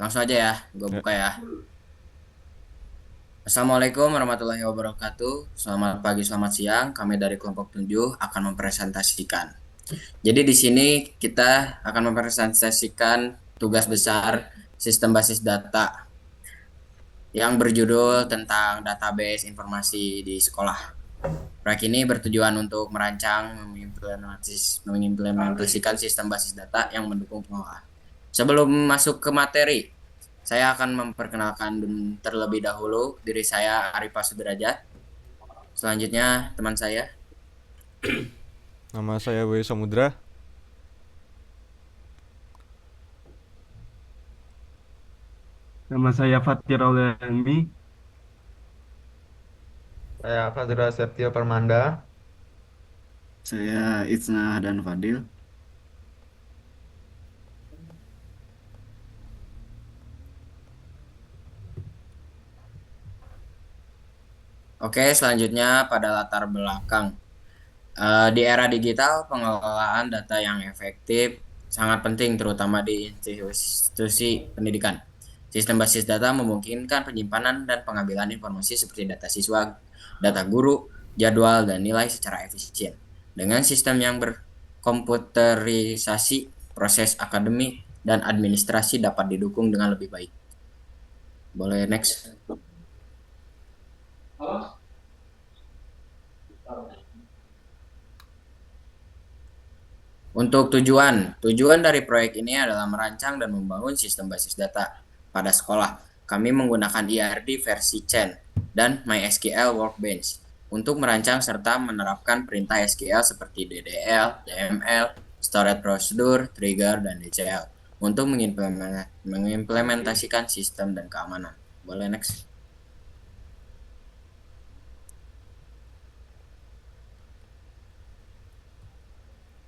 Langsung aja ya, gue Ya. buka ya. Assalamualaikum warahmatullahi wabarakatuh. Selamat pagi, selamat siang. Kami dari kelompok 7 akan mempresentasikan. Jadi di sini kita akan mempresentasikan tugas besar sistem basis data yang berjudul tentang database informasi di sekolah. Proyek ini bertujuan untuk merancang, mengimplementasikan sistem basis data yang mendukung pengolahan. Sebelum masuk ke materi, saya akan memperkenalkan terlebih dahulu diri saya Arifah Sudrajat. Selanjutnya teman saya. Nama saya W Samudra. Nama saya Fatir Auliani. Saya Fazrul Septio Permanda. Saya Itsna dan Fadil. Oke, selanjutnya pada latar belakang. Di era digital, pengelolaan data yang efektif sangat penting terutama di institusi pendidikan. Sistem basis data memungkinkan penyimpanan dan pengambilan informasi seperti data siswa, data guru, jadwal, dan nilai secara efisien. Dengan sistem yang berkomputerisasi, proses akademik dan administrasi dapat didukung dengan lebih baik. Boleh next. Untuk tujuan dari proyek ini adalah merancang dan membangun sistem basis data pada sekolah. Kami menggunakan ERD versi Chen dan MySQL Workbench untuk merancang serta menerapkan perintah SQL seperti DDL, DML, Storage Procedure, Trigger, dan DCL untuk mengimplementasikan sistem dan keamanan. Boleh next.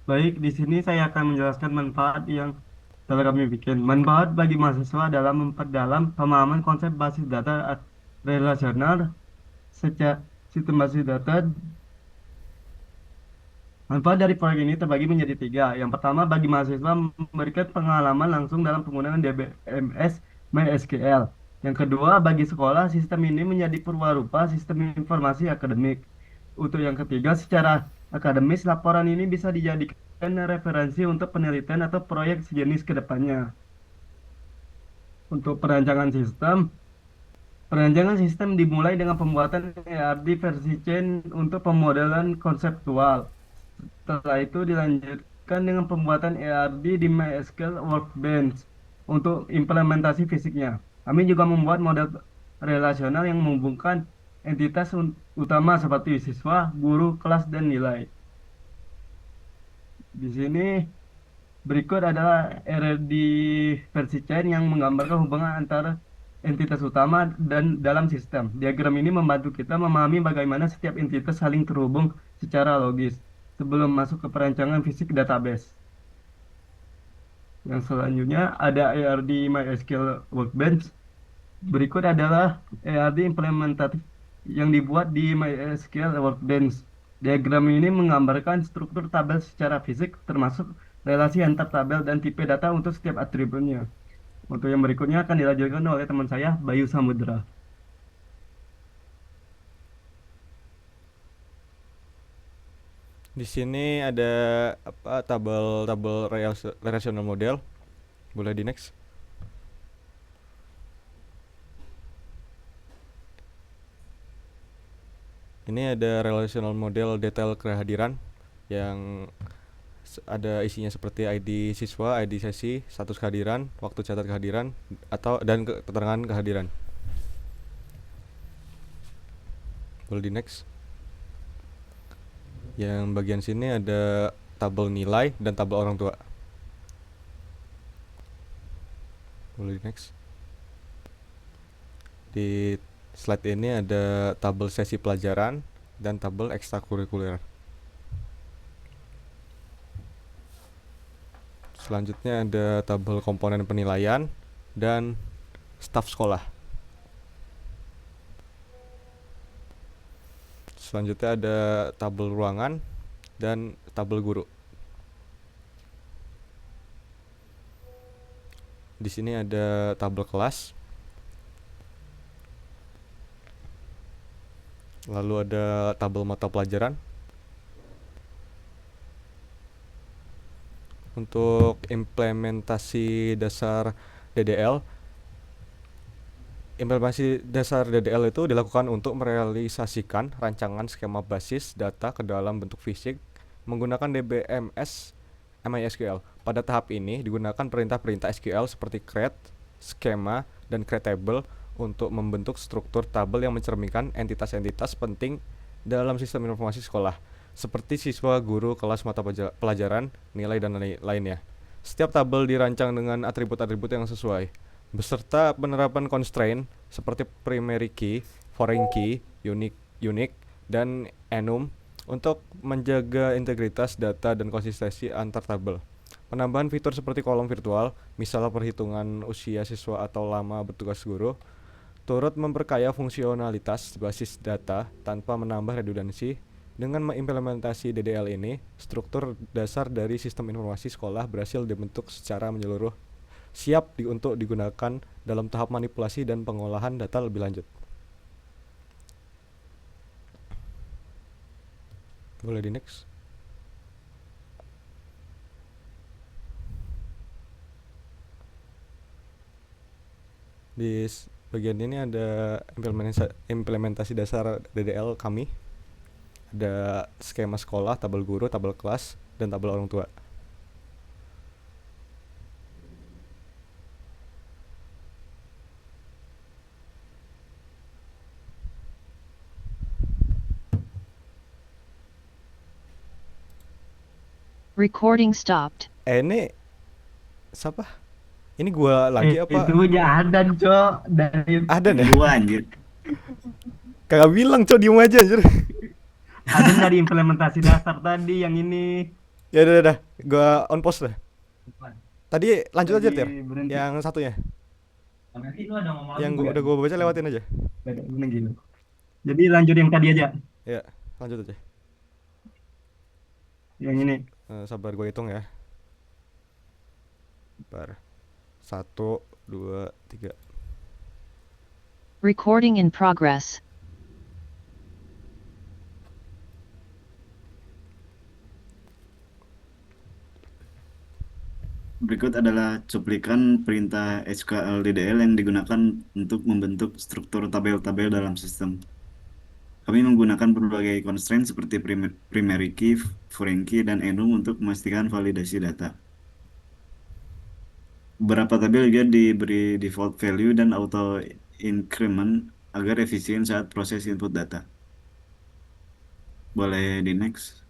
Baik, di sini saya akan menjelaskan manfaat yang telah kami bikin. Manfaat bagi mahasiswa dalam memperdalam pemahaman konsep basis data relasional secara sistem basis data. Manfaat dari proyek ini terbagi menjadi tiga. Yang pertama, bagi mahasiswa memberikan pengalaman langsung dalam penggunaan DBMS MySQL. Yang kedua, bagi sekolah, sistem ini menjadi perwarupa sistem informasi akademik. Untuk yang ketiga, secara akademis, laporan ini bisa dijadikan referensi untuk penelitian atau proyek sejenis ke depannya. Untuk perancangan sistem dimulai dengan pembuatan ERD versi chain untuk pemodelan konseptual. Setelah itu dilanjutkan dengan pembuatan ERD di MySQL Workbench untuk implementasi fisiknya. Kami juga membuat model relasional yang menghubungkan entitas utama seperti siswa, guru, kelas, dan nilai. Di sini berikut adalah RD versi chain yang menggambarkan hubungan antara entitas utama dan dalam sistem. Diagram ini membantu kita memahami bagaimana setiap entitas saling terhubung secara logis sebelum masuk ke perancangan fisik database. Yang selanjutnya ada ARD MySQL Workbench. Berikut adalah ARD implementatif yang dibuat di MySQL Workbench. Diagram ini menggambarkan struktur tabel secara fisik termasuk relasi antar tabel dan tipe data untuk setiap atributnya. Untuk yang berikutnya akan dilanjutkan oleh teman saya, Bayu Samudra. Di sini ada tabel relational model. Boleh di next. Ini ada relational model detail kehadiran yang ada isinya seperti ID siswa, ID sesi, status kehadiran, waktu catat kehadiran dan keterangan kehadiran. Boleh di next. Yang bagian sini ada tabel nilai dan tabel orang tua. Boleh di next. Di slide ini ada tabel sesi pelajaran dan tabel ekstrakurikuler. Selanjutnya ada tabel komponen penilaian dan staf sekolah. Selanjutnya ada tabel ruangan dan tabel guru. Di sini ada tabel kelas, lalu ada tabel mata pelajaran. Untuk implementasi dasar DDL, implementasi dasar DDL itu dilakukan untuk merealisasikan rancangan skema basis data ke dalam bentuk fisik menggunakan DBMS MySQL. Pada tahap ini digunakan perintah-perintah SQL seperti create, skema, dan creatable untuk membentuk struktur tabel yang mencerminkan entitas-entitas penting dalam sistem informasi sekolah, seperti siswa, guru, kelas mata pelajaran, nilai, dan lainnya. Setiap tabel dirancang dengan atribut-atribut yang sesuai, beserta penerapan constraint seperti primary key, foreign key, unique, dan enum untuk menjaga integritas data dan konsistensi antar tabel. Penambahan fitur seperti kolom virtual, misalnya perhitungan usia siswa atau lama bertugas guru, turut memperkaya fungsionalitas basis data tanpa menambah redundansi. Dengan mengimplementasi DDL ini, struktur dasar dari sistem informasi sekolah berhasil dibentuk secara menyeluruh, siap untuk digunakan dalam tahap manipulasi dan pengolahan data lebih lanjut. Boleh di next. Di bagian ini ada implementasi dasar DDL kami. Ada skema sekolah, tabel guru, tabel kelas, dan tabel orang tua. Recording stopped. Ini siapa? Ini gua lagi apa? Itu Adan, Cok. Dari Ada deh. Gua anjir. Kagak bilang, Cok, diem aja anjir. Adan dari implementasi dasar tadi yang ini. Ya udah, gua on post dah. Tadi lanjut aja, Lagi Tir. berhenti. Yang satunya. Nanti lu ada ngomong Yang lagi udah gua baca lewatin aja. Jadi lanjut yang tadi aja. Ya, lanjut aja. Yang ini. Sabar gua hitung ya. Sabar. 1, 2, 3. Recording in progress. Berikut adalah cuplikan perintah SQLDDL yang digunakan untuk membentuk struktur tabel-tabel dalam sistem. Kami menggunakan berbagai constraint seperti primary key, foreign key, dan enum untuk memastikan validasi data. Beberapa tabel juga diberi default value dan auto increment agar efisien saat proses input data. Boleh di next.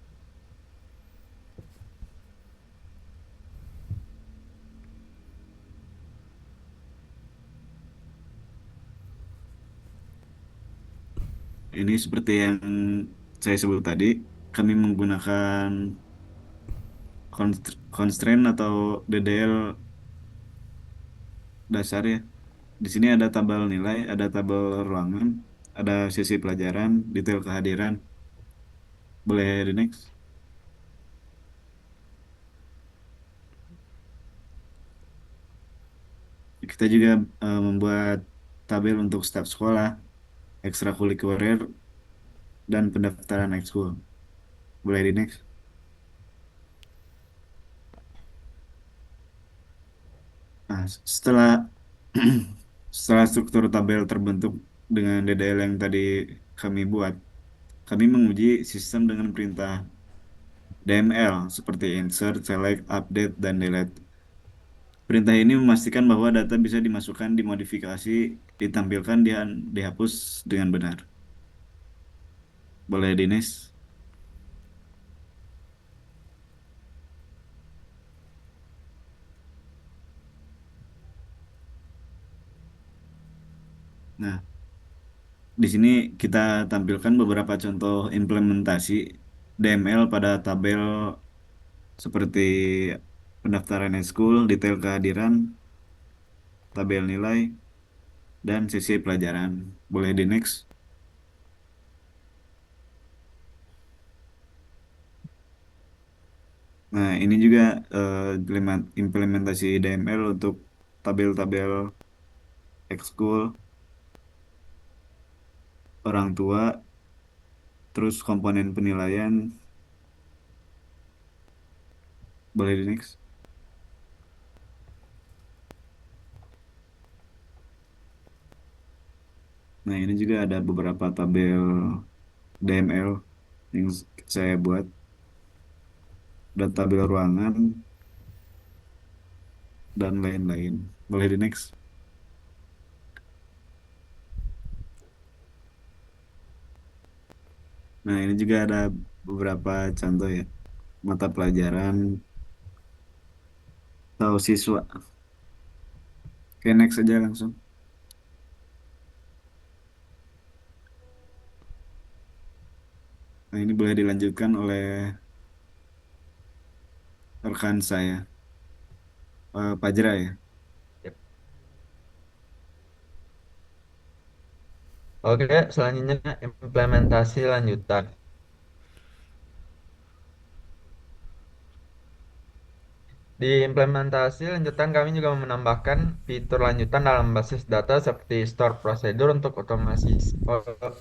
Ini seperti yang saya sebut tadi, kami menggunakan constraint atau DDL dasar ya. Di sini ada tabel nilai, ada tabel ruangan, ada sesi pelajaran, detail kehadiran. Boleh di next. Kita juga membuat tabel untuk staf sekolah, ekstrakurikuler, dan pendaftaran ekskul. Boleh di next. Nah, setelah setelah struktur tabel terbentuk dengan DDL yang tadi kami buat, kami menguji sistem dengan perintah DML seperti insert, select, update, dan delete. Perintah ini memastikan bahwa data bisa dimasukkan, dimodifikasi, ditampilkan, dan dihapus dengan benar. Boleh di next. Nah, di sini kita tampilkan beberapa contoh implementasi DML pada tabel seperti pendaftaran ekskul, detail kehadiran, tabel nilai, dan sesi pelajaran. Boleh di next. Nah, ini juga implementasi DML untuk tabel-tabel ekskul, orang tua, terus komponen penilaian. Boleh di next. Nah, ini juga ada beberapa tabel DML yang saya buat, dan tabel ruangan, dan lain-lain. Boleh di next. Nah, ini juga ada beberapa contoh ya, mata pelajaran atau siswa. Oke, next aja langsung. Nah, ini boleh dilanjutkan oleh rekan saya, Pak Jera ya. Yep. Oke, selanjutnya implementasi lanjutan. Di implementasi lanjutan kami juga menambahkan fitur lanjutan dalam basis data seperti store prosedur untuk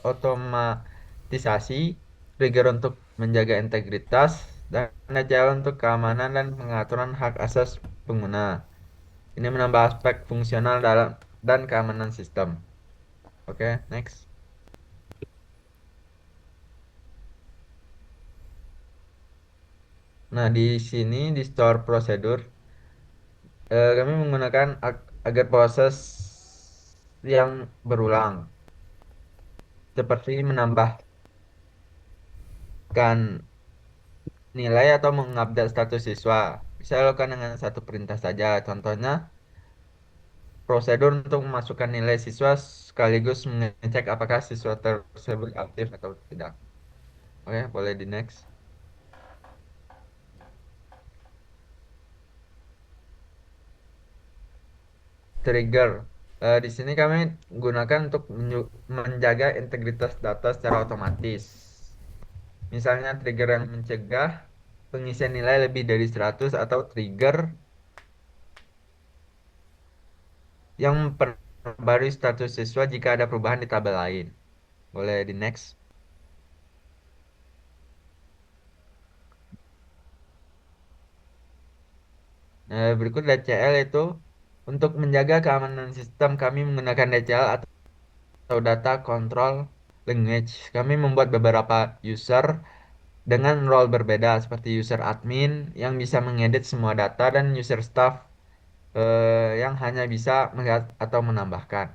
otomatisasi, trigger untuk menjaga integritas, dan agile untuk keamanan dan pengaturan hak asas pengguna. Ini menambah aspek fungsional dalam dan keamanan sistem. Oke, next. Nah, di sini di store prosedur kami menggunakan agar proses yang berulang seperti menambahkan nilai atau mengupdate status siswa. Bisa dilakukan dengan satu perintah saja. Contohnya, prosedur untuk memasukkan nilai siswa sekaligus mengecek apakah siswa tersebut aktif atau tidak. Oke, boleh di next. Trigger. Di sini kami gunakan untuk menjaga integritas data secara otomatis. Misalnya trigger yang mencegah pengisian nilai lebih dari 100 atau trigger yang memperbarui status siswa jika ada perubahan di tabel lain. Boleh di next. Nah, berikut DCL itu untuk menjaga keamanan sistem kami menggunakan DCL atau Data Control Language. Kami membuat beberapa user dengan role berbeda seperti user admin yang bisa mengedit semua data dan user staff yang hanya bisa melihat atau menambahkan.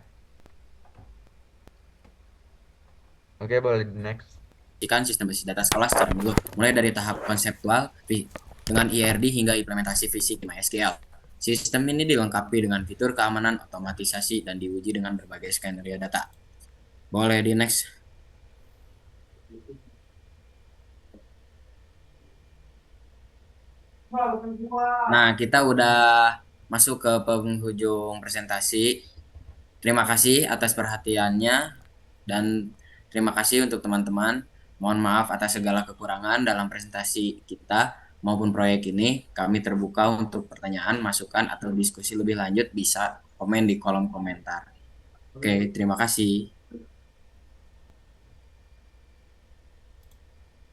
Oke, boleh di next. Sistem basis data sekolah secara menyeluruh, mulai dari tahap konseptual dengan IRD hingga implementasi fisik di MySQL. Sistem ini dilengkapi dengan fitur keamanan, otomatisasi, dan diuji dengan berbagai skenario data. Boleh di next. Nah, kita udah masuk ke penghujung presentasi. Terima kasih atas perhatiannya dan terima kasih untuk teman-teman. Mohon maaf atas segala kekurangan dalam presentasi kita maupun proyek ini. Kami terbuka untuk pertanyaan, masukan, atau diskusi lebih lanjut bisa komen di kolom komentar. Oke, terima kasih.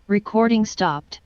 Recording stopped.